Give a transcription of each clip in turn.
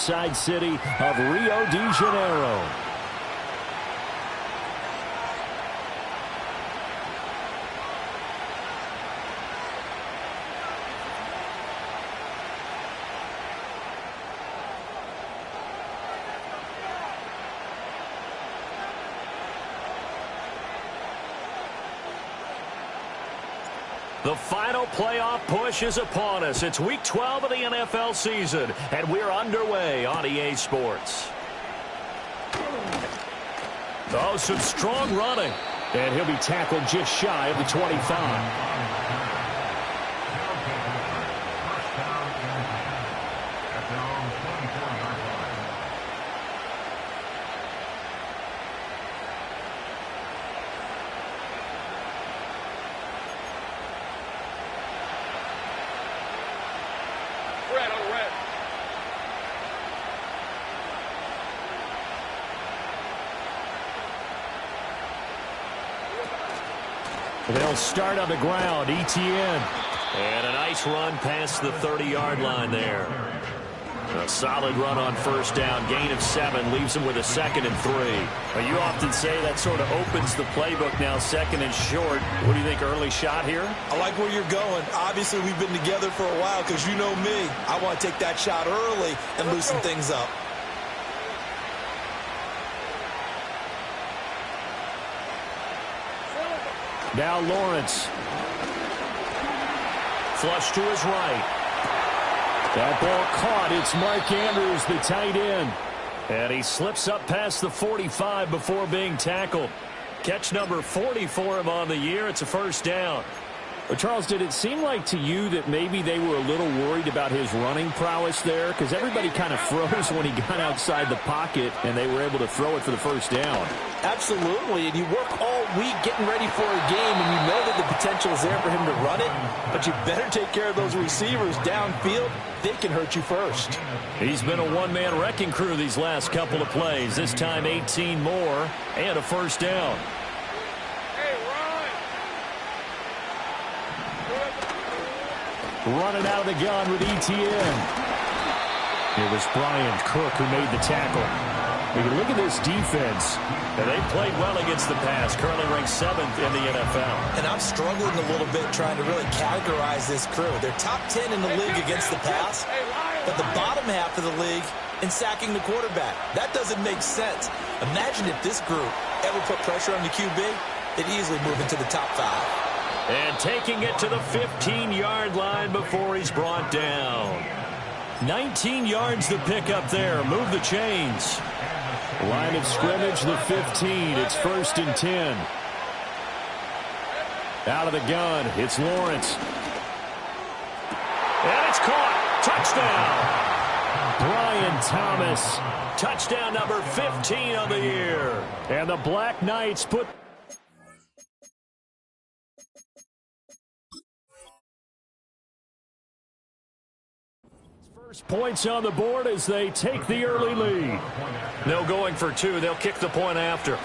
seaside city of Rio de Janeiro. The final playoff push is upon us. It's Week 12 of the NFL season, and we're underway on EA Sports. Oh, some strong running. And he'll be tackled just shy of the 25. They'll start on the ground. ETN. And a nice run past the 30-yard line there. A solid run on first down. Gain of 7 leaves him with a 2nd and 3. Well, you often say that sort of opens the playbook now, 2nd and short. What do you think, early shot here? I like where you're going. Obviously, we've been together for a while because you know me. I want to take that shot early and loosen things up. Now Lawrence. Flush to his right. That ball caught. It's Mark Andrews, the tight end. And he slips up past the 45 before being tackled. Catch number 40 for him on the year. It's a first down. Well, Charles, did it seem like to you that maybe they were a little worried about his running prowess there? Because everybody kind of froze when he got outside the pocket, and they were able to throw it for the first down. Absolutely, and you work all week getting ready for a game, and you know that the potential is there for him to run it, but you better take care of those receivers downfield. They can hurt you first. He's been a one-man wrecking crew these last couple of plays. This time 18 more and a first down. Running out of the gun with ETN. It was Brian Cook who made the tackle. Look at this defense. And they played well against the pass, currently ranked 7th in the NFL. And I'm struggling a little bit trying to really categorize this crew. They're top 10 in the league against the pass, but the bottom half of the league in sacking the quarterback. That doesn't make sense. Imagine if this group ever put pressure on the QB, they'd easily move into the top 5. And taking it to the 15-yard line before he's brought down. 19 yards the pick up there. Move the chains. Line of scrimmage, the 15. It's 1st and 10. Out of the gun, it's Lawrence. And it's caught. Touchdown. Brian Thomas. Touchdown number 15 of the year. And the Black Knights put... First points on the board as they take the early lead. No going for 2. They'll kick the point after.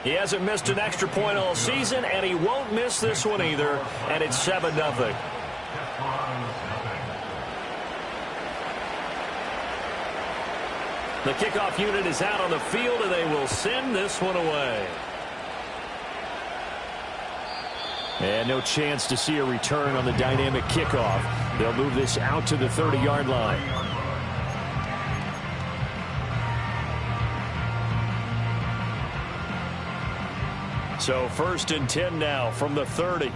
He hasn't missed an extra point all season, and he won't miss this one either. And it's 7-0. The kickoff unit is out on the field, and they will send this one away. And no chance to see a return on the dynamic kickoff. They'll move this out to the 30-yard line. So 1st and 10 now from the 30.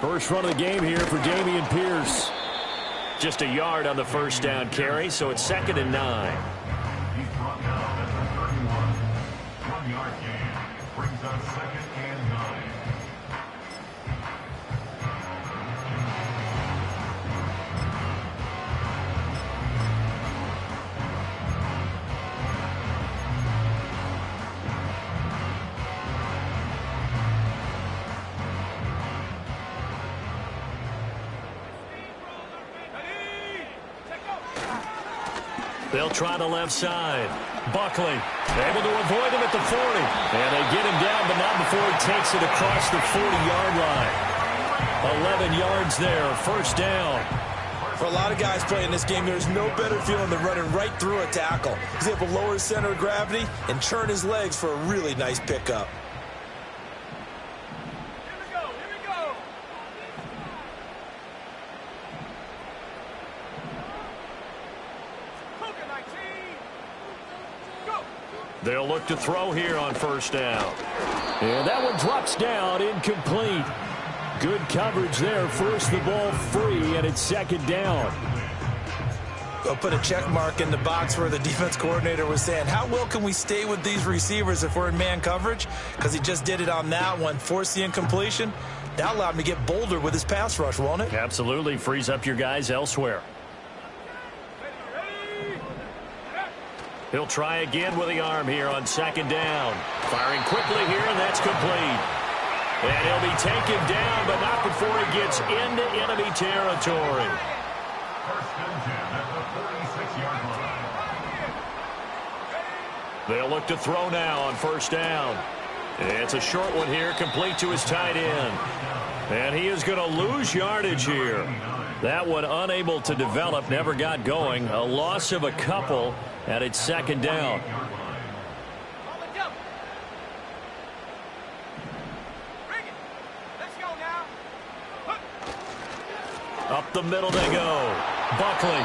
First run of the game here for Dameon Pierce. Just a yard on the first down carry, so it's 2nd and 9. He's brought down at the 31. 1-yard gain brings us 2nd and 9. They'll try the left side. Buckley able to avoid him at the 40. And they get him down, but not before he takes it across the 40-yard line. 11 yards there, first down. For a lot of guys playing this game, there's no better feeling than running right through a tackle. He's able to lower his center of gravity and churn his legs for a really nice pickup. They'll look to throw here on first down. And that one drops down, incomplete. Good coverage there, forced the ball free, and it's second down. They'll put a check mark in the box where the defense coordinator was saying, how well can we stay with these receivers if we're in man coverage? Because he just did it on that one, forced the incompletion. That allowed him to get bolder with his pass rush, won't it? Absolutely, frees up your guys elsewhere. He'll try again with the arm here on second down. Firing quickly here, and that's complete. And he'll be taken down, but not before he gets into enemy territory. First and 10 at the 46-yard line. They'll look to throw now on first down. It's a short one here, complete to his tight end. And he is going to lose yardage here. That one unable to develop, never got going. A loss of a couple, and it's second down. Up the middle they go. Buckley,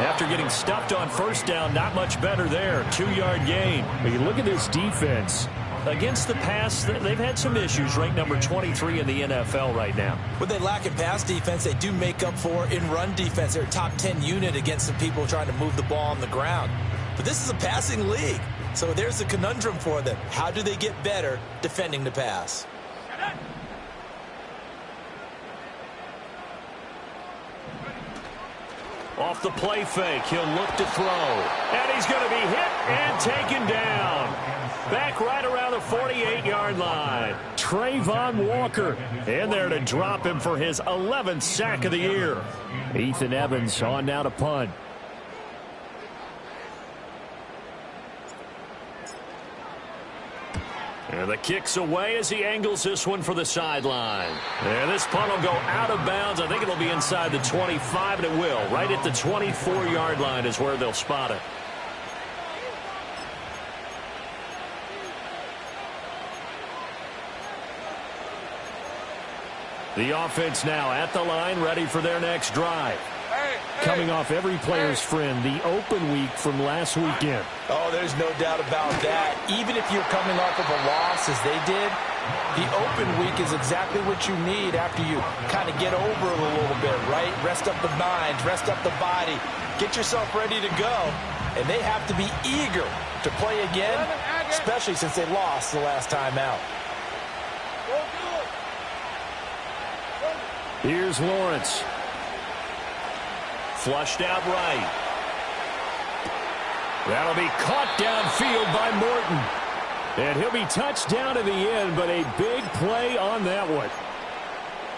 after getting stuffed on first down, not much better there. 2-yard gain. But you look at this defense. Against the pass, they've had some issues. Ranked number 23 in the NFL right now. What they lack in pass defense, they do make up for in run defense. They're a top 10 unit against some people trying to move the ball on the ground. But this is a passing league. So there's a conundrum for them. How do they get better defending the pass? Off the play fake, he'll look to throw. And he's going to be hit and taken down. Back right around the 48-yard line. Trayvon Walker in there to drop him for his 11th sack of the year. Ethan Evans on now to punt. And the kick's away as he angles this one for the sideline. And this punt will go out of bounds. I think it'll be inside the 25, and it will. Right at the 24-yard line is where they'll spot it. The offense now at the line, ready for their next drive. Coming off every player's friend, the open week from last weekend. Oh, there's no doubt about that. Even if you're coming off of a loss as they did, the open week is exactly what you need after you kind of get over it a little bit, right? Rest up the mind, rest up the body, get yourself ready to go. And they have to be eager to play again, especially since they lost the last time out. Here's Lawrence. Flushed out right. That'll be caught downfield by Morton. And he'll be touched down to the end, but a big play on that one.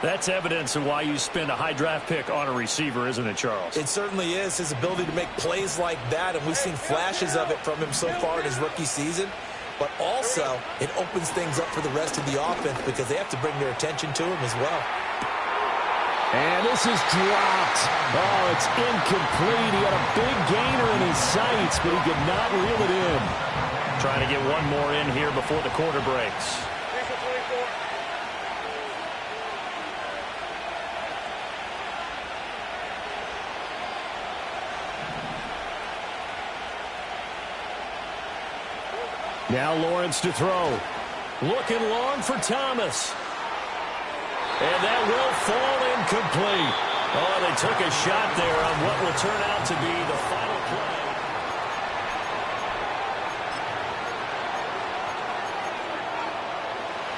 That's evidence of why you spend a high draft pick on a receiver, isn't it, Charles? It certainly is, his ability to make plays like that, and we've seen flashes of it from him so far in his rookie season. But also, it opens things up for the rest of the offense because they have to bring their attention to him as well. And this is dropped. Oh, it's incomplete. He had a big gainer in his sights, but he could not reel it in. Trying to get one more in here before the quarter breaks. Now Lawrence to throw. Looking long for Thomas. And that will fall incomplete. Oh, they took a shot there on what will turn out to be the final play.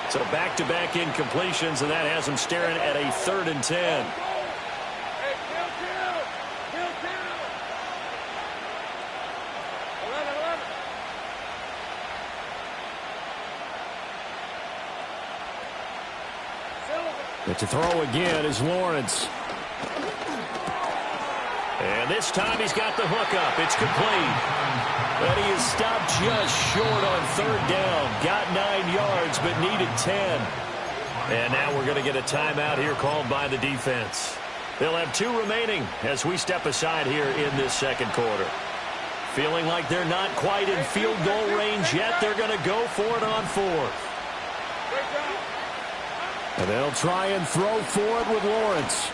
So back-to-back incompletions, and that has them staring at a 3rd and 10. But to throw again is Lawrence. And this time he's got the hook up. It's complete. But he is stopped just short on third down. Got 9 yards, but needed 10. And now we're going to get a timeout here called by the defense. They'll have 2 remaining as we step aside here in this second quarter. Feeling like they're not quite in field goal range yet. They're going to go for it on 4th. And they'll try and throw for it with Lawrence.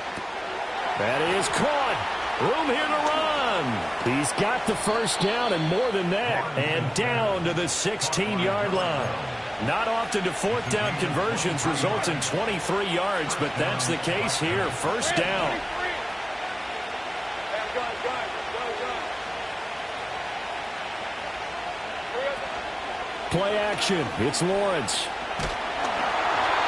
That is caught. Room here to run. He's got the first down and more than that. And down to the 16-yard line. Not often do 4th down conversions result in 23 yards, but that's the case here. First down. Play action. It's Lawrence.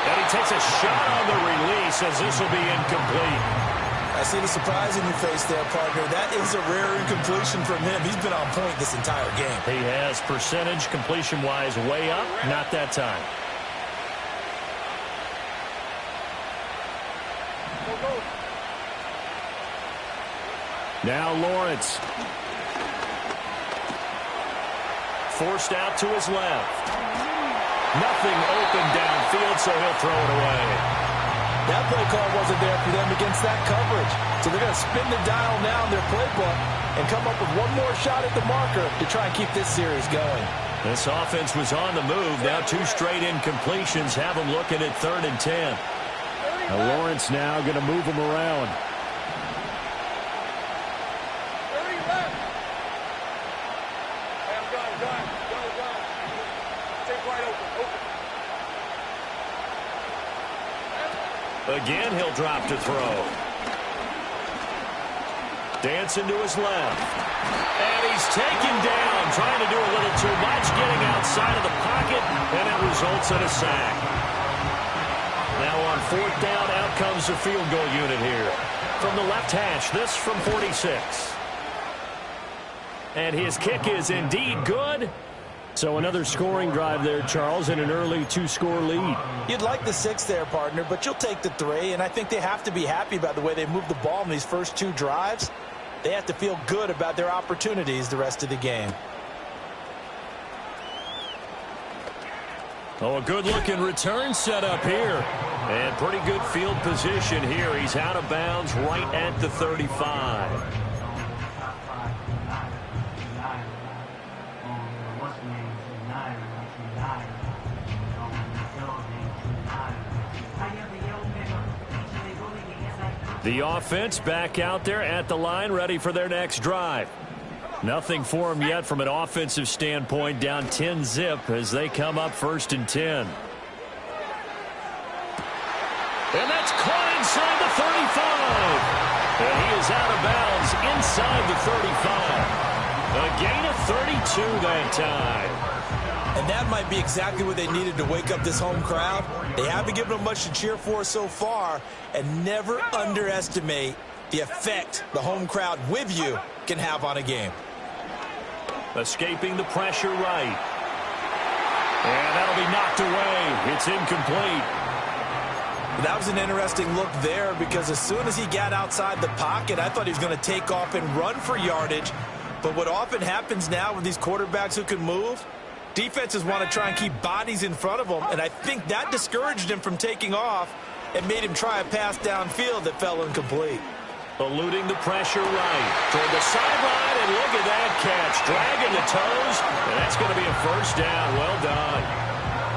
And he takes a shot on the release as this will be incomplete. I see the surprise in your face there, partner. That is a rare incompletion from him. He's been on point this entire game. He has percentage completion-wise way up. Not that time. Now Lawrence. Forced out to his left. Nothing open downfield, so he'll throw it away. That play call wasn't there for them against that coverage. So they're going to spin the dial now in their playbook and come up with one more shot at the marker to try and keep this series going. This offense was on the move. Now 2 straight incompletions have them looking at 3rd and 10. Now Lawrence now going to move him around. Again, he'll drop to throw. Dancing to his left. And he's taken down, trying to do a little too much, getting outside of the pocket, and it results in a sack. Now on 4th down, out comes the field goal unit here. From the left hash, this from 46. And his kick is indeed good. So another scoring drive there, Charles, and an early 2-score lead. You'd like the 6 there, partner, but you'll take the 3, and I think they have to be happy about the way they moved the ball in these first 2 drives. They have to feel good about their opportunities the rest of the game. Oh, a good-looking return set up here. And pretty good field position here. He's out of bounds right at the 35. The offense back out there at the line, ready for their next drive. Nothing for them yet from an offensive standpoint, down 10-zip as they come up 1st and 10. And that's caught inside the 35. And he is out of bounds inside the 35. A gain of 32 that time. And that might be exactly what they needed to wake up this home crowd. They haven't given them much to cheer for so far, and never underestimate the effect the home crowd with you can have on a game. Escaping the pressure right. And that'll be knocked away. It's incomplete. That was an interesting look there because as soon as he got outside the pocket, I thought he was going to take off and run for yardage. But what often happens now with these quarterbacks who can move, defenses want to try and keep bodies in front of them, and I think that discouraged him from taking off and made him try a pass downfield that fell incomplete. Eluding the pressure right toward the sideline, and look at that catch. Dragging the toes, and that's going to be a first down. Well done.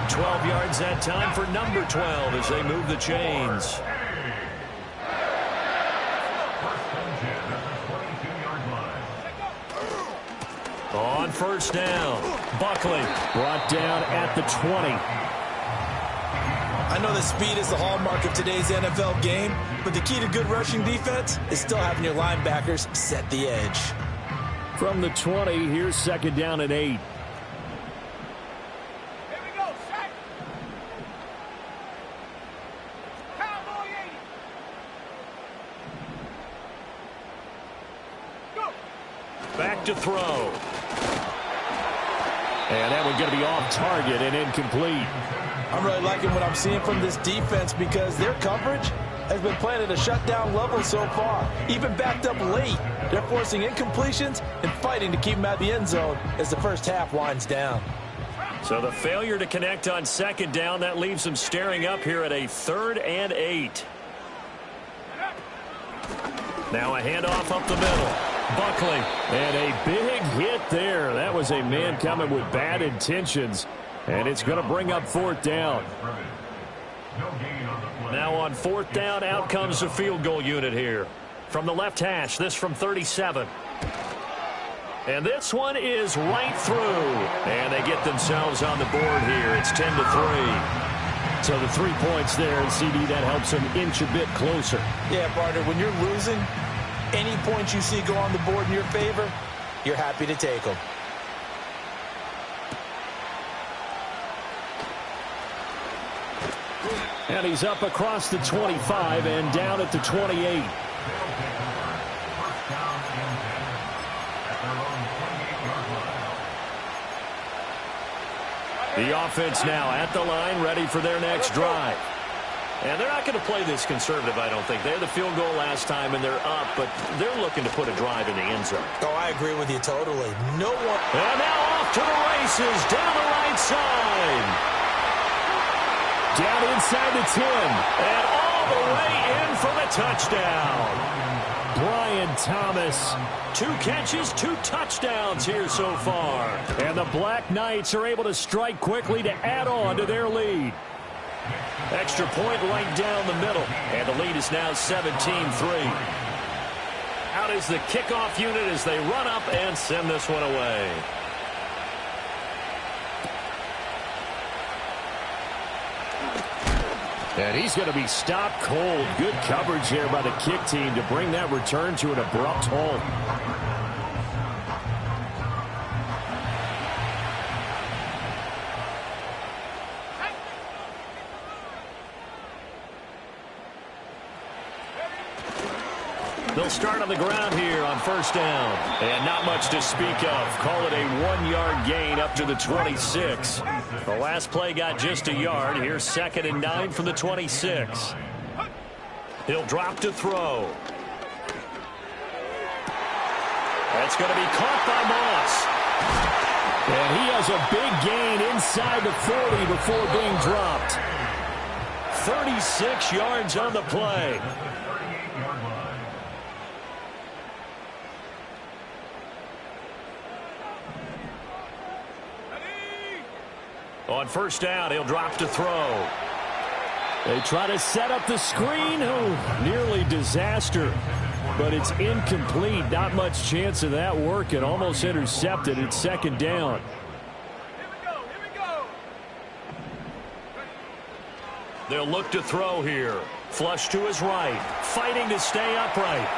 12 yards that time for number 12 as they move the chains. On 1st down, Buckley Brought down at the 20. I know that speed is the hallmark of today's NFL game, but the key to good rushing defense is still having your linebackers set the edge. From the 20, here's 2nd down and 8. back to throw. And that one going to be off target and incomplete. I'm really liking what I'm seeing from this defense because their coverage has been playing at a shutdown level so far, even backed up late. They're forcing incompletions and fighting to keep them at the end zone as the first half winds down. So the failure to connect on second down, that leaves them staring up here at a 3rd and 8. Now a handoff up the middle. Buckley. And a big hit there. That was a man coming with bad intentions. And it's going to bring up 4th down. Now on 4th down, out comes the field goal unit here. From the left hash, this from 37. And this one is right through. And they get themselves on the board here. It's 10-3. So the 3 points there, and CD, that helps them inch a bit closer. Yeah, partner, when you're losing, any points you see go on the board in your favor, you're happy to take them. And he's up across the 25 and down at the 28. The offense now at the line, ready for their next drive. And they're not going to play this conservative, I don't think. They had the field goal last time, and they're up, but they're looking to put a drive in the end zone. Oh, I agree with you totally. No one... And now off to the races, down the right side. Down inside the 10. And all the way in for the touchdown. Brian Thomas. 2 catches, 2 touchdowns here so far. And the Black Knights are able to strike quickly to add on to their lead. Extra point right down the middle. And the lead is now 17-3. Out is the kickoff unit as they run up and send this one away. And he's going to be stopped cold. Good coverage there by the kick team to bring that return to an abrupt halt. They'll start on the ground here on 1st down. And not much to speak of. Call it a 1-yard gain up to the 26. The last play got just a yard. Here's 2nd and 9 from the 26. He'll drop to throw. That's going to be caught by Moss. And he has a big gain inside the 40 before being dropped. 36 yards on the play. On 1st down, he'll drop to throw. They try to set up the screen. Oh, nearly disaster. But it's incomplete. Not much chance of that working. Almost intercepted. It's 2nd down. They'll look to throw here. Flush to his right. Fighting to stay upright.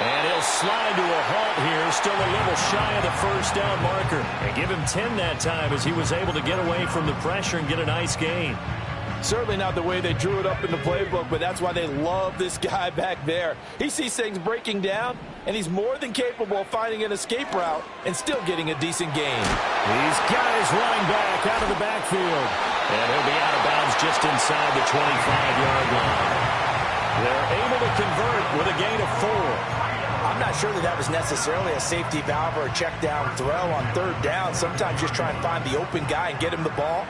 And he'll slide to a halt here. Still a little shy of the 1st down marker. And give him 10 that time as he was able to get away from the pressure and get a nice gain. Certainly not the way they drew it up in the playbook, but that's why they love this guy back there. He sees things breaking down, and he's more than capable of finding an escape route and still getting a decent gain. He's got his running back out of the backfield. And he'll be out of bounds just inside the 25-yard line. They're able to convert with a gain of 4. I'm not sure that was necessarily a safety valve or a check down throw on 3rd down. Sometimes just try and find the open guy and get him the ball.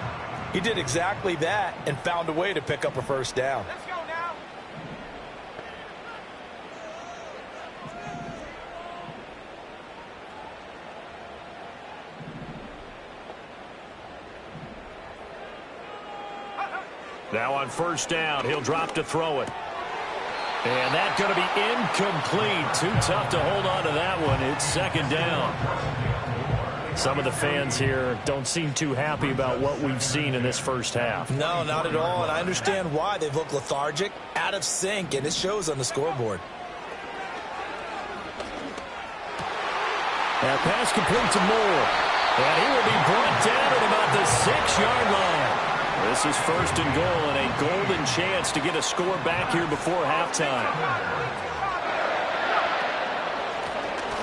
He did exactly that and found a way to pick up a 1st down. Let's go now. Now on 1st down, he'll drop to throw it. And that's going to be incomplete. Too tough to hold on to that one. It's 2nd down. Some of the fans here don't seem too happy about what we've seen in this 1st half. No, not at all, and I understand why. They've looked lethargic, out of sync, and it shows on the scoreboard. That pass complete to Moore. And he will be brought down at about the 6-yard line. This is 1st and goal and a golden chance to get a score back here before halftime.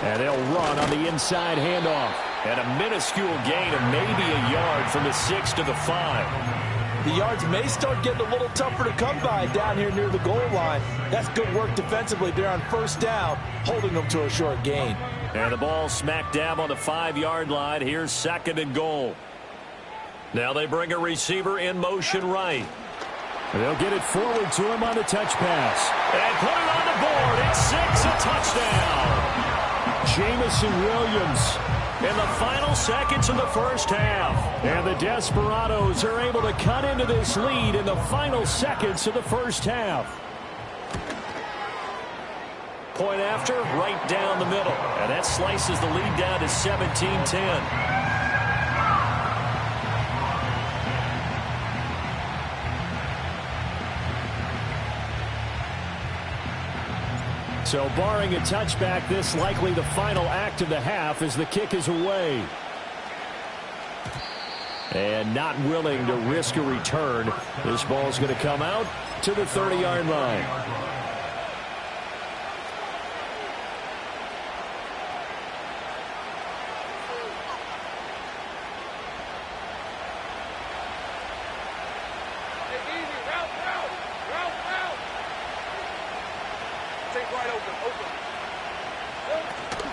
And they'll run on the inside handoff. And a minuscule gain of maybe a yard from the 6 to the 5. The yards may start getting a little tougher to come by down here near the goal line. That's good work defensively there on first down, holding them to a short gain. And the ball smack dab on the 5-yard line. Here's 2nd and goal. Now they bring a receiver in motion right. They'll get it forward to him on the touch pass. And put it on the board. It's 6, a touchdown. Jamison Williams. In the final seconds of the first half. And the Desperados are able to cut into this lead in the final seconds of the first half. Point after, right down the middle. And that slices the lead down to 17-10. So barring a touchback, this likely the final act of the half as the kick is away. And not willing to risk a return. This ball's going to come out to the 30-yard line.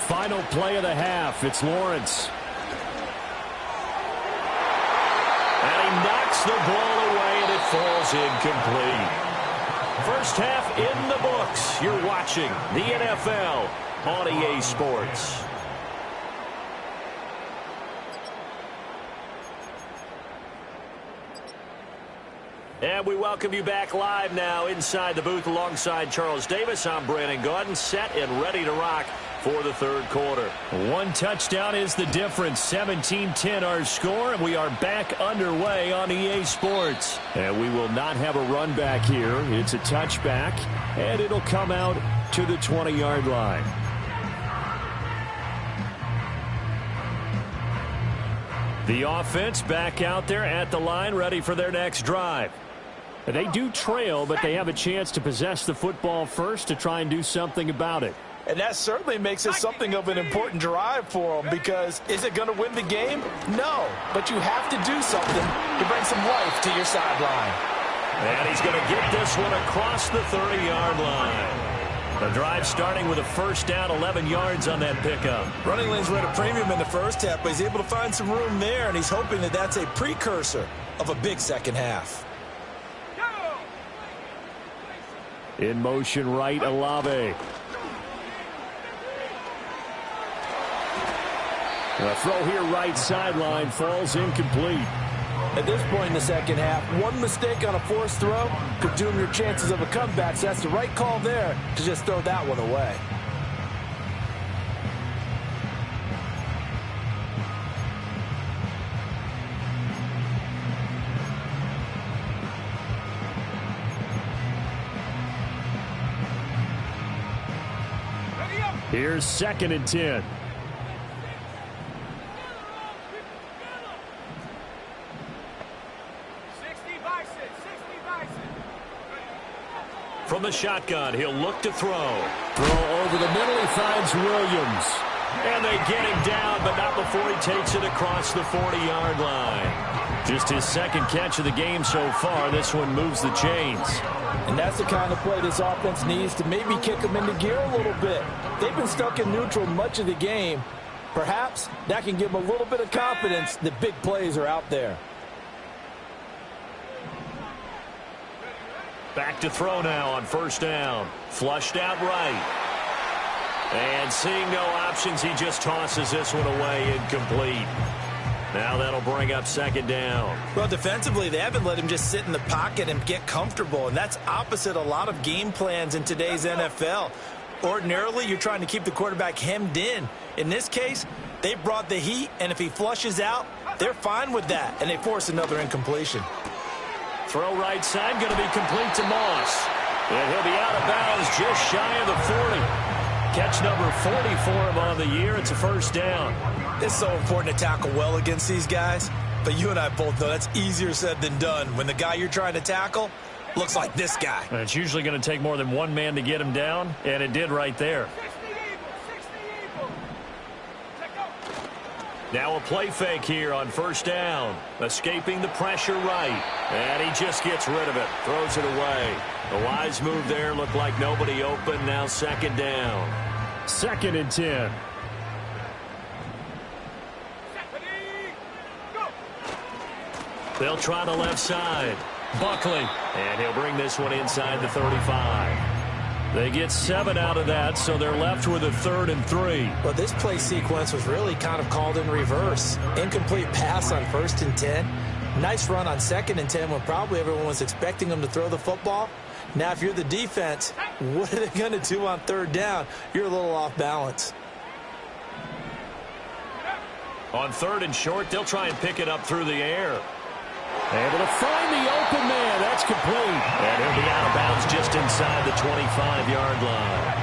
Final play of the half. It's Lawrence. And he knocks the ball away, and it falls incomplete. First half in the books. You're watching the NFL on EA Sports. And we welcome you back live now inside the booth alongside Charles Davis. I'm Brandon Gaudin, set and ready to rock for the third quarter. One touchdown is the difference. 17-10 our score, and we are back underway on EA Sports. And we will not have a run back here. It's a touchback, and it'll come out to the 20-yard line. The offense back out there at the line, ready for their next drive. They do trail, but they have a chance to possess the football first to try and do something about it. And that certainly makes it something of an important drive for them, because is it going to win the game? No, but you have to do something to bring some life to your sideline. And he's going to get this one across the 30-yard line. The drive starting with a first down, 11 yards on that pickup. Running lanes were at a premium in the first half, but he's able to find some room there, and he's hoping that that's a precursor of a big second half. In motion right, Olave. A throw here right sideline falls incomplete. At this point in the second half, one mistake on a forced throw could doom your chances of a comeback, so that's the right call there to just throw that one away. Here's 2nd and 10. From the shotgun, he'll look to throw. Throw over the middle, he finds Williams. And they get him down, but not before he takes it across the 40-yard line. Just his second catch of the game so far. This one moves the chains. And that's the kind of play this offense needs to maybe kick them into gear a little bit. They've been stuck in neutral much of the game. Perhaps that can give them a little bit of confidence that big plays are out there. Back to throw now on first down. Flushed out right. And seeing no options, he just tosses this one away incomplete. Now that'll bring up second down. Well, defensively, they haven't let him just sit in the pocket and get comfortable, and that's opposite a lot of game plans in today's NFL. Ordinarily, you're trying to keep the quarterback hemmed in. In this case, they brought the heat, and if he flushes out, they're fine with that, and they force another incompletion. Throw right side, going to be complete to Moss. And he'll be out of bounds just shy of the 40. Catch number 40 for him on the year. It's a first down. It's so important to tackle well against these guys, but you and I both know that's easier said than done when the guy you're trying to tackle looks like this guy. And it's usually going to take more than one man to get him down, and it did right there. Now a play fake here on first down. Escaping the pressure right. And he just gets rid of it. Throws it away. A wise move there. Looked like nobody open. Now second down. 2nd and 10. They'll try the left side. Buckley. And he'll bring this one inside the 35. They get 7 out of that, so they're left with a 3rd and 3. Well, this play sequence was really kind of called in reverse. Incomplete pass on 1st and 10. Nice run on 2nd and 10 when probably everyone was expecting them to throw the football. Now, if you're the defense, what are they going to do on 3rd down? You're a little off balance. On 3rd and short, they'll try and pick it up through the air. Able to find the open man. That's complete. And he'll be out of bounds just inside the 25-yard line.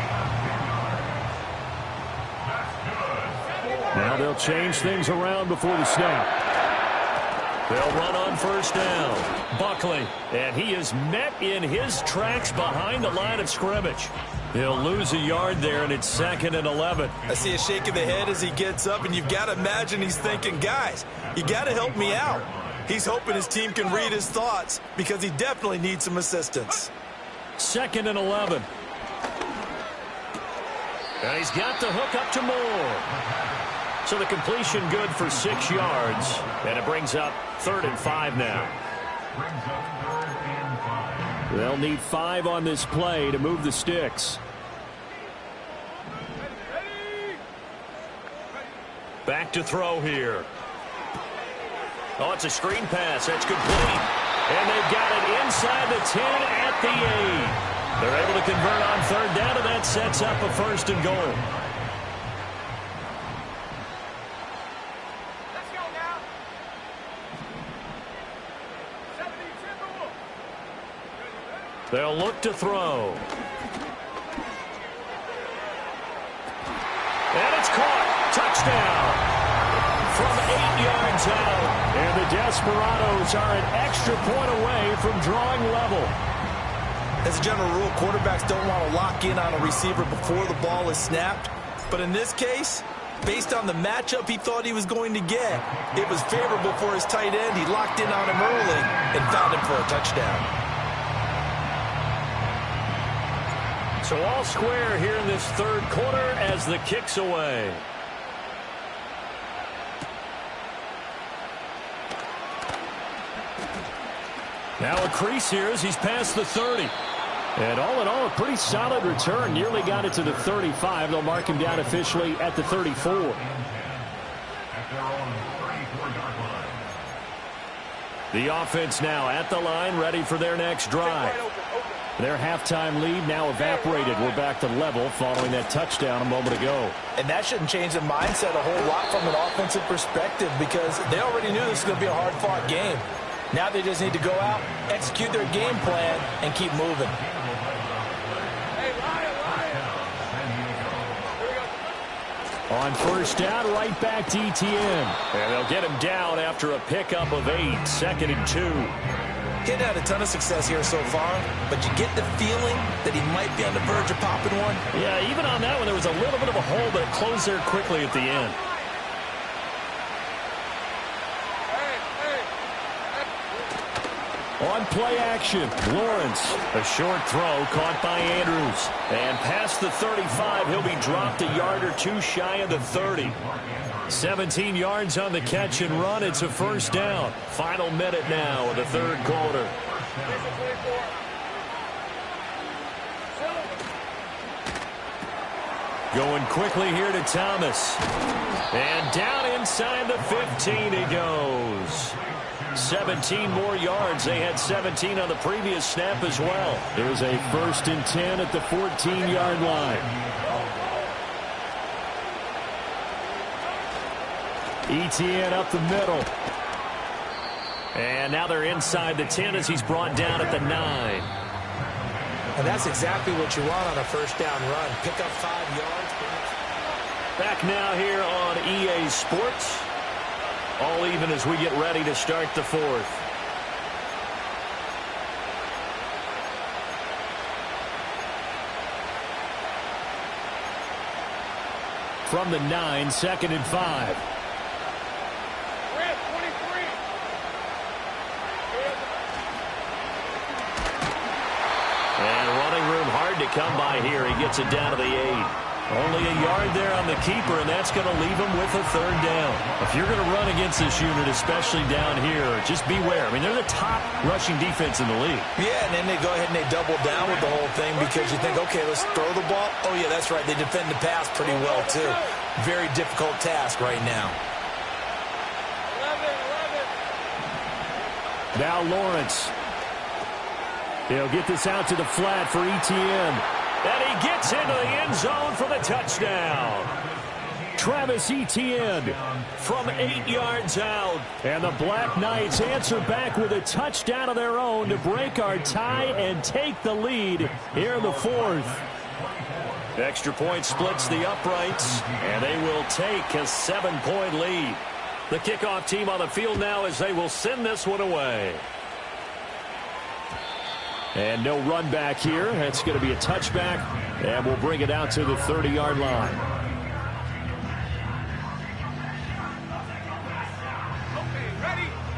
Now they'll change things around before the snap. They'll run on first down. Buckley. And he is met in his tracks behind the line of scrimmage. He'll lose a yard there, and it's 2nd and 11. I see a shake of the head as he gets up, and you've got to imagine he's thinking, guys, you got to help me out. He's hoping his team can read his thoughts because he definitely needs some assistance. 2nd and 11. And he's got the hook up to Moore. So the completion good for 6 yards. And it brings up 3rd and 5 now. They'll need 5 on this play to move the sticks. Back to throw here. Oh, it's a screen pass. That's complete. And they've got it inside the 10 at the 8. They're able to convert on 3rd down, and that sets up a 1st and goal. Let's go now. 72. They'll look to throw. And it's caught. Touchdown. From 8 yards out. And the Desperados are an extra point away from drawing level. As a general rule, quarterbacks don't want to lock in on a receiver before the ball is snapped. But in this case, based on the matchup he thought he was going to get, it was favorable for his tight end. He locked in on him early and found him for a touchdown. So all square here in this 3rd quarter as the kick's away. Now a crease here as he's past the 30. And all in all, a pretty solid return. Nearly got it to the 35. They'll mark him down officially at the 34. The offense now at the line, ready for their next drive. Their halftime lead now evaporated. We're back to level following that touchdown a moment ago. And that shouldn't change the mindset a whole lot from an offensive perspective because they already knew this was going to be a hard-fought game. Now they just need to go out, execute their game plan, and keep moving. On first down, right back to Etienne. And they'll get him down after a pickup of 8, 2nd and 2. He hadn't had a ton of success here so far, but you get the feeling that he might be on the verge of popping one. Yeah, even on that one, there was a little bit of a hole, but it closed there quickly at the end. On play action, Lawrence. A short throw caught by Andrews. And past the 35, he'll be dropped a yard or two shy of the 30. 17 yards on the catch and run. It's a 1st down. Final minute now of the 3rd quarter. Going quickly here to Thomas. And down inside the 15 he goes. 17 more yards. They had 17 on the previous snap as well. There's a 1st and 10 at the 14-yard line. Etienne up the middle. And now they're inside the 10 as he's brought down at the 9. And that's exactly what you want on a 1st down run. Pick up 5 yards. Back now here on EA Sports. All even as we get ready to start the 4th. From the 9, 2nd and 5. to come by here. He gets it down to the 8. Only a yard there on the keeper, and that's going to leave him with a 3rd down. If you're going to run against this unit, especially down here, just beware. I mean, they're the top rushing defense in the league. Yeah, and then they go ahead and they double down with the whole thing because you think, okay, let's throw the ball. Oh, yeah, that's right. They defend the pass pretty well, too. Very difficult task right now. 11. Now Lawrence. He'll get this out to the flat for Etienne. And he gets into the end zone for the touchdown. Travis Etienne from 8 yards out. And the Black Knights answer back with a touchdown of their own to break our tie and take the lead here in the 4th. Extra point splits the uprights, and they will take a 7-point lead. The kickoff team on the field now as they will send this one away. And no run back here. That's going to be a touchback, and we'll bring it out to the 30-yard line.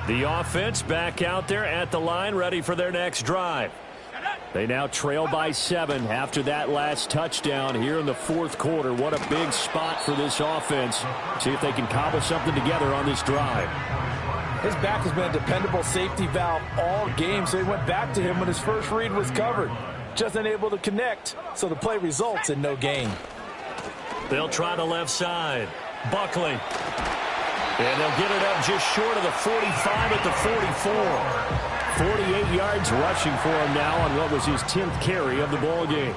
The offense back out there at the line, ready for their next drive. They now trail by 7 after that last touchdown here in the 4th quarter. What a big spot for this offense. See if they can cobble something together on this drive. His back has been a dependable safety valve all game, so he went back to him when his first read was covered. Just unable to connect, so the play results in no gain. They'll try the left side. Buckley. And they'll get it up just short of the 45 at the 44. 48 yards rushing for him now on what was his 10th carry of the ball game.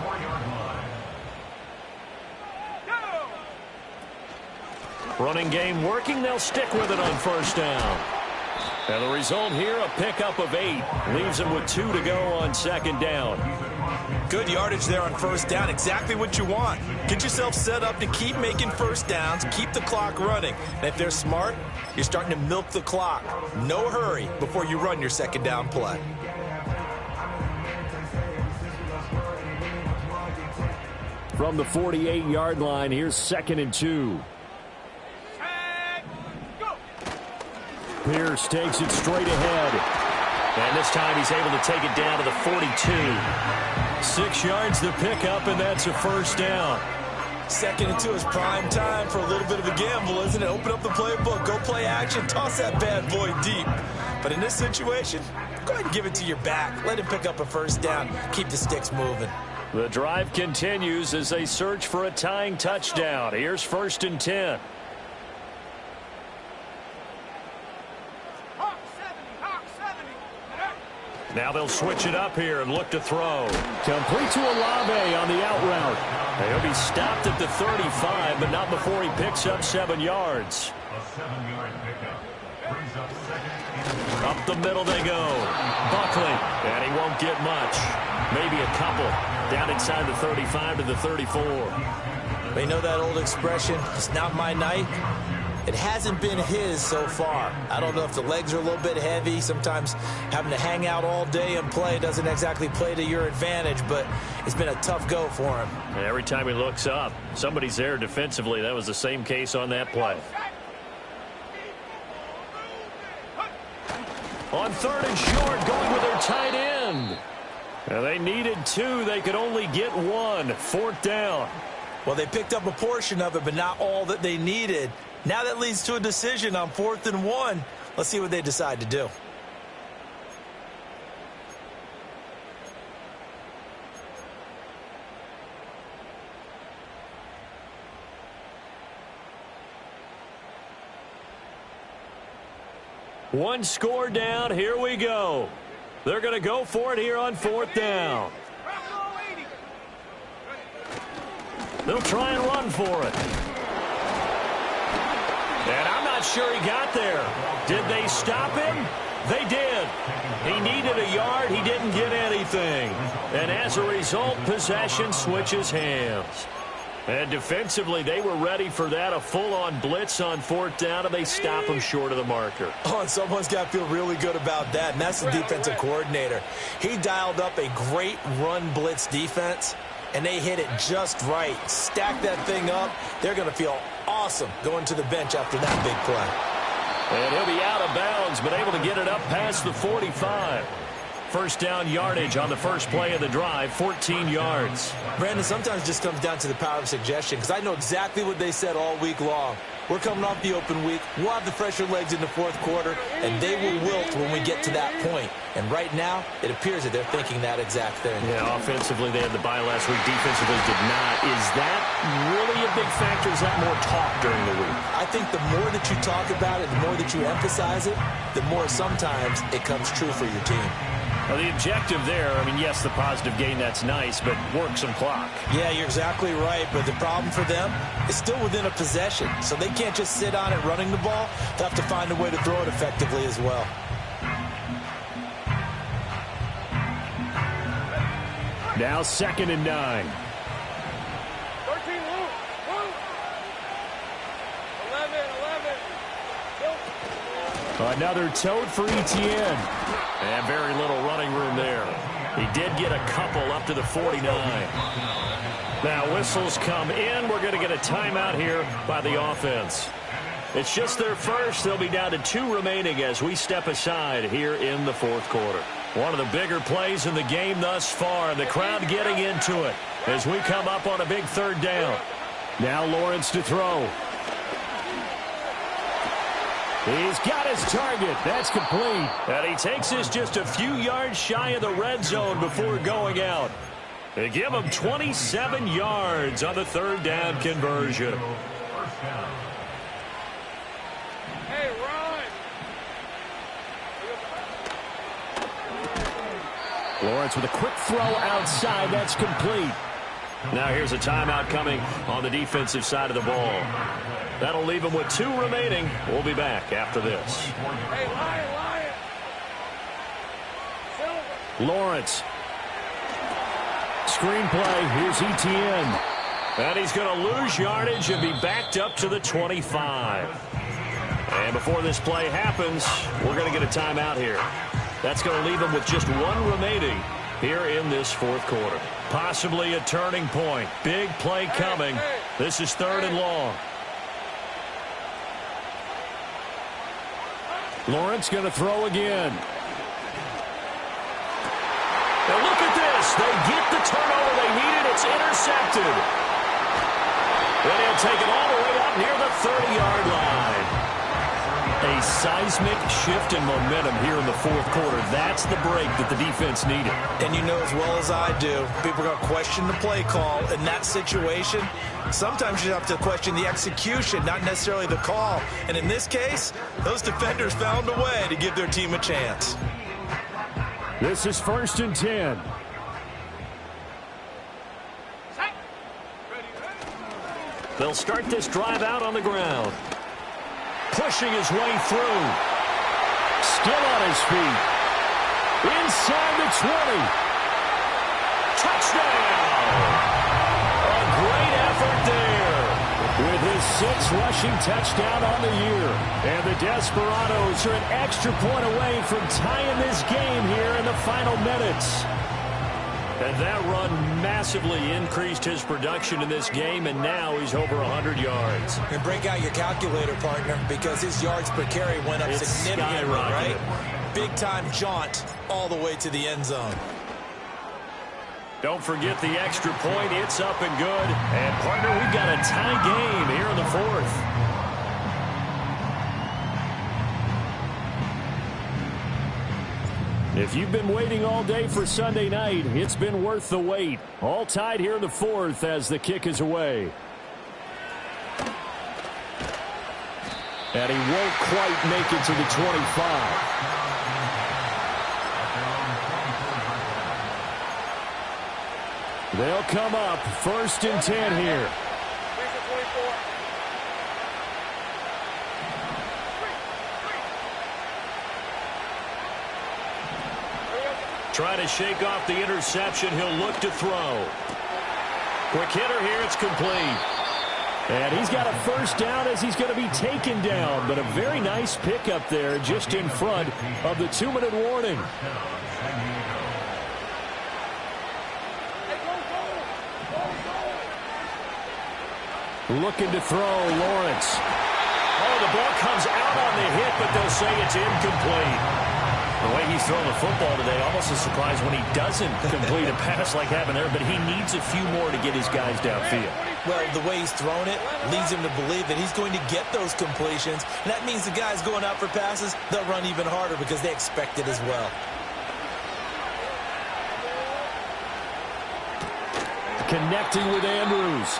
Running game working. They'll stick with it on 1st down. And the result here, a pickup of 8. Leaves them with 2 to go on 2nd down. Good yardage there on 1st down. Exactly what you want. Get yourself set up to keep making 1st downs, keep the clock running. And if they're smart, you're starting to milk the clock. No hurry before you run your 2nd down play. From the 48-yard line, here's 2nd and 2. Pierce takes it straight ahead. And this time he's able to take it down to the 42. 6 yards the pickup, and that's a 1st down. 2nd and 2 is prime time for a little bit of a gamble, isn't it? Open up the playbook, go play action, toss that bad boy deep. But in this situation, go ahead and give it to your back. Let him pick up a 1st down. Keep the sticks moving. The drive continues as they search for a tying touchdown. Here's 1st and 10. Now they'll switch it up here and look to throw. Complete to Olave on the out route. He'll be stopped at the 35, but not before he picks up 7 yards. A 7-yard pickup brings up 2nd and 3. Up the middle they go. Buckley, and he won't get much. Maybe a couple. Down inside the 35 to the 34. They know that old expression, it's not my night. It hasn't been his so far. I don't know if the legs are a little bit heavy. Sometimes having to hang out all day and play doesn't exactly play to your advantage, but it's been a tough go for him. And every time he looks up, somebody's there defensively. That was the same case on that play. On 3rd and short, going with their tight end. And they needed 2. They could only get 1. 4th down. Well, they picked up a portion of it, but not all that they needed. Now that leads to a decision on 4th and 1. Let's see what they decide to do. One score down. Here we go. They're going to go for it here on 4th down. They'll try and run for it. And I'm not sure he got there. Did they stop him? They did. He needed a yard. He didn't get anything. And as a result, possession switches hands. And defensively, they were ready for that. A full-on blitz on 4th down, and they stop him short of the marker. Oh, and someone's got to feel really good about that, and that's the defensive coordinator. He dialed up a great run blitz defense, and they hit it just right. Stack that thing up. They're going to feel awesome going to the bench after that big play. And he'll be out of bounds, but able to get it up past the 45. first down yardage on the first play of the drive, 14 yards. Brandon, sometimes it just comes down to the power of suggestion, because I know exactly what they said all week long. We're coming off the open week. We'll have the fresher legs in the fourth quarter, and they will wilt when we get to that point. And right now, it appears that they're thinking that exact thing. Yeah, offensively, they had the bye last week. Defensively, did not. Is that really a big factor? Is that more talk during the week? I think the more that you talk about it, the more that you emphasize it, the more sometimes it comes true for your team. Well, the objective there, I mean, yes, the positive gain, that's nice, but work some clock. Yeah, you're exactly right, but the problem for them is still within a possession, so they can't just sit on it running the ball. They'll have to find a way to throw it effectively as well. Now 2nd and 9. 13, Luke. 11. Another tote for Etienne. And very little running room there. He did get a couple up to the 49. Now whistles come in. We're going to get a timeout here by the offense. It's just their first. They'll be down to 2 remaining as we step aside here in the fourth quarter. One of the bigger plays in the game thus far, and the crowd getting into it as we come up on a big 3rd down. Now Lawrence to throw. He's got his target. That's complete. And he takes this just a few yards shy of the red zone before going out. They give him 27 yards on the 3rd down conversion. Hey, run. Lawrence with a quick throw outside. That's complete. Now here's a timeout coming on the defensive side of the ball. That'll leave him with 2 remaining. We'll be back after this. Hey, Lion. Lawrence. Screenplay. Here's Etienne. And he's going to lose yardage and be backed up to the 25. And before this play happens, we're going to get a timeout here. That's going to leave him with just 1 remaining here in this fourth quarter. Possibly a turning point. Big play coming. This is 3rd and long. Lawrence going to throw again. Now look at this. They get the turnover they needed. It's intercepted. Then he'll take it all the way up near the 30-yard line. A seismic shift in momentum here in the fourth quarter. That's the break that the defense needed. And you know as well as I do, people are going to question the play call in that situation. Sometimes you have to question the execution, not necessarily the call. And in this case, those defenders found a way to give their team a chance. This is 1st and 10. They'll start this drive out on the ground. Pushing his way through. Still on his feet. Inside the 20. Touchdown! A great effort there. With his 6th rushing touchdown on the year. And the Desperados are an extra point away from tying this game here in the final minutes. And that run massively increased his production in this game, and now he's over 100 yards. And break out your calculator, partner, because his yards per carry went up significantly, right? Big-time jaunt all the way to the end zone. Don't forget the extra point. It's up and good. And, partner, we've got a tie game here in the 4th. If you've been waiting all day for Sunday night, it's been worth the wait. All tied here in the 4th as the kick is away. And he won't quite make it to the 25. They'll come up 1st and 10 here. Trying to shake off the interception. He'll look to throw. Quick hitter here. It's complete. And he's got a 1st down as he's going to be taken down. But a very nice pickup there just in front of the 2-minute warning. Looking to throw, Lawrence. Oh, the ball comes out on the hit, but they'll say it's incomplete. The way he's throwing the football today, almost a surprise when he doesn't complete a pass like happened there, but he needs a few more to get his guys downfield. Well, the way he's thrown it leads him to believe that he's going to get those completions. And that means the guys going out for passes, they'll run even harder because they expect it as well. Connecting with Andrews.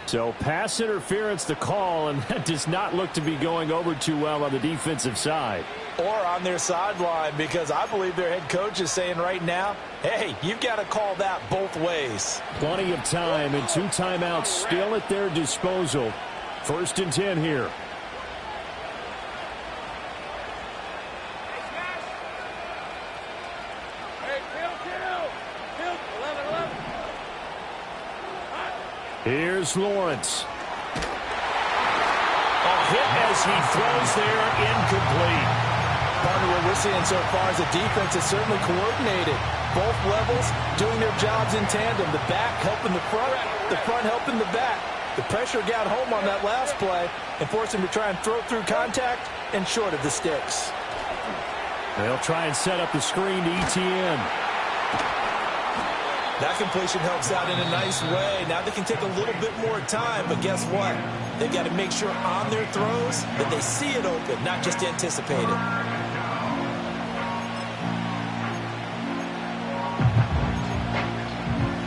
So pass interference the call, and that does not look to be going over too well on the defensive side. Or on their sideline, because I believe their head coach is saying right now, hey, you've got to call that both ways. Plenty of time and 2 timeouts still at their disposal. 1st and 10 here. Here's Lawrence. A hit as he throws there, incomplete. Partner, what we're seeing so far is the defense is certainly coordinated. Both levels doing their jobs in tandem. The back helping the front helping the back. The pressure got home on that last play and forced him to try and throw through contact and short of the sticks. They'll try and set up the screen to ETN. That completion helps out in a nice way. Now they can take a little bit more time, but guess what? They've got to make sure on their throws that they see it open, not just anticipate it.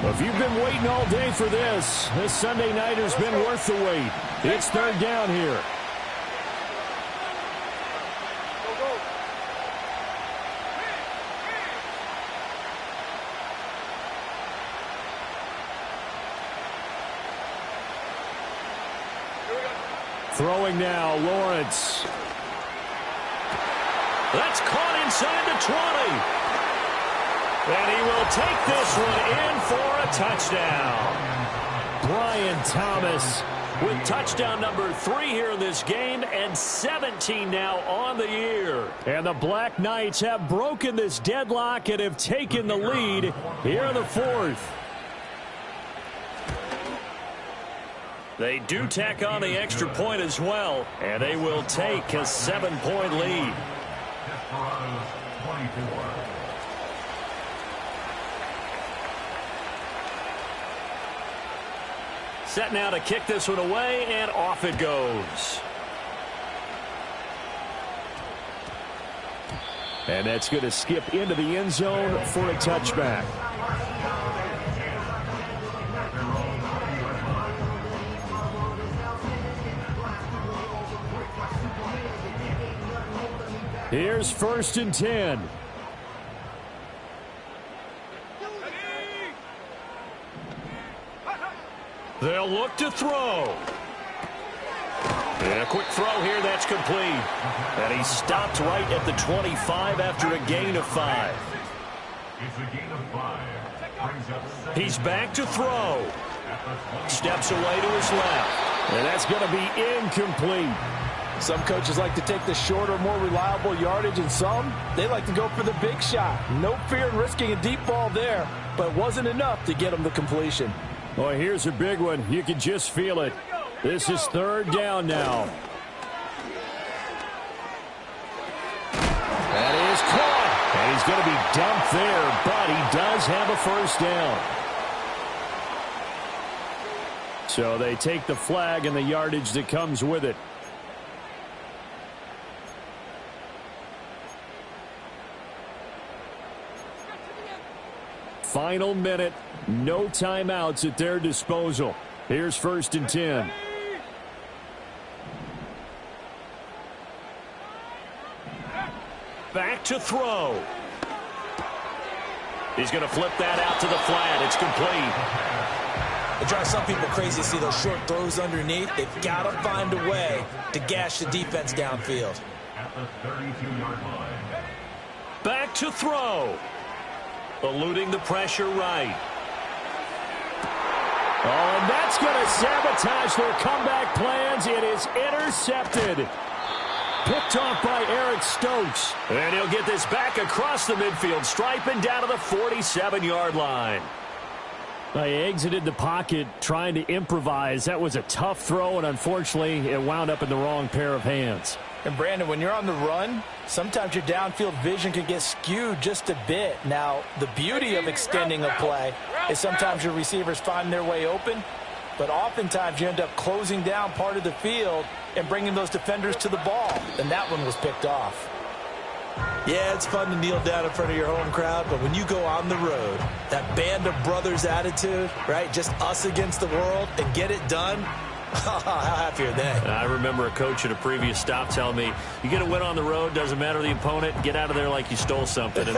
If you've been waiting all day for this Sunday nighter's been worth the wait. It's 3rd down here. Throwing now, Lawrence. That's caught inside the 20. And he will take this one in for a touchdown. Brian Thomas With touchdown number 3 here in this game and 17 now on the year. And the Black Knights have broken this deadlock and have taken the lead here in the 4th. They do tack on the extra point as well, and they will take a 7-point lead. Desperados 24. Set now to kick this one away, and off it goes. And that's going to skip into the end zone for a touchback. Here's 1st and 10. They'll look to throw. And a quick throw here, that's complete. And he stopped right at the 25 after a gain of 5. It's a gain of 5. Brings up He's back to throw. Steps away to his left. And that's going to be incomplete. Some coaches like to take the shorter, more reliable yardage, and some, they like to go for the big shot. No fear in risking a deep ball there, but it wasn't enough to get him the completion. Boy, here's a big one. You can just feel it. This is 3rd down now. That is caught. And he's going to be dumped there, but he does have a 1st down. So they take the flag and the yardage that comes with it. Final minute, no timeouts at their disposal. Here's 1st and 10. Back to throw. He's going to flip that out to the flat. It's complete. It drives some people crazy to see those short throws underneath. They've got to find a way to gash the defense downfield. at the 32-yard line. Back to throw. Eluding the pressure right. Oh, and that's going to sabotage their comeback plans. It is intercepted. Picked off by Eric Stokes. And he'll get this back across the midfield stripe and down to the 47-yard line. They exited the pocket trying to improvise. That was a tough throw, and unfortunately, it wound up in the wrong pair of hands. And, Brandon, when you're on the run, sometimes your downfield vision can get skewed just a bit. Now, the beauty of extending a play is sometimes your receivers find their way open, but oftentimes you end up closing down part of the field and bringing those defenders to the ball. And that one was picked off. Yeah, it's fun to kneel down in front of your home crowd, but when you go on the road, that band of brothers attitude, right, just us against the world, and get it done, how happy are they? I remember a coach at a previous stop telling me, you get a win on the road, doesn't matter the opponent, get out of there like you stole something. And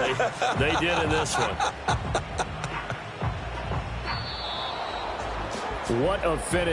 they did in this one. What a finish.